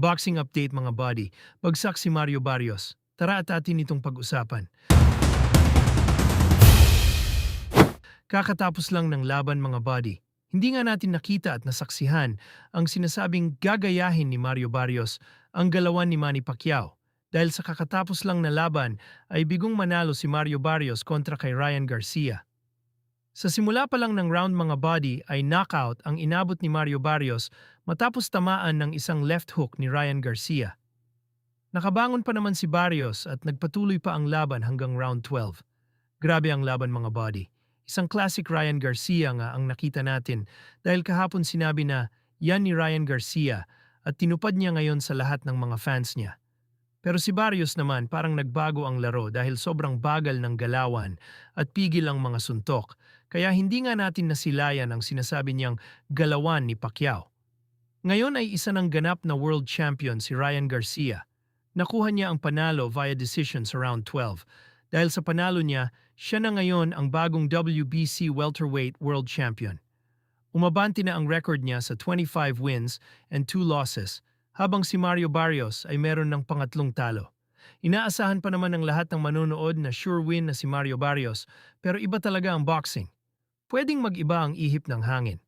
Boxing update mga buddy, bagsak si Mario Barrios. Tara at atin itong pag-usapan. Kakatapos lang ng laban mga buddy. Hindi nga natin nakita at nasaksihan ang sinasabing gagayahin ni Mario Barrios ang galawan ni Manny Pacquiao. Dahil sa kakatapos lang na laban ay bigong manalo si Mario Barrios kontra kay Ryan Garcia. Sa simula pa lang ng round mga body ay knockout ang inabot ni Mario Barrios matapos tamaan ng isang left hook ni Ryan Garcia. Nakabangon pa naman si Barrios at nagpatuloy pa ang laban hanggang round 12. Grabe ang laban mga body. Isang classic Ryan Garcia nga ang nakita natin dahil kahapon sinabi na yan ni Ryan Garcia at tinupad niya ngayon sa lahat ng mga fans niya. Pero si Barrios naman parang nagbago ang laro dahil sobrang bagal ng galawan at pigil ang mga suntok. Kaya hindi nga natin nasilayan ang sinasabi niyang galawan ni Pacquiao. Ngayon ay isa ng ganap na world champion si Ryan Garcia. Nakuha niya ang panalo via decision sa round 12. Dahil sa panalo niya, siya na ngayon ang bagong WBC welterweight world champion. Umabante na ang record niya sa 25 wins and 2 losses. Habang si Mario Barrios ay meron ng pangatlong talo. Inaasahan pa naman ng lahat ng manonood na sure win na si Mario Barrios pero iba talaga ang boxing. Pwedeng mag-iba ang ihip ng hangin.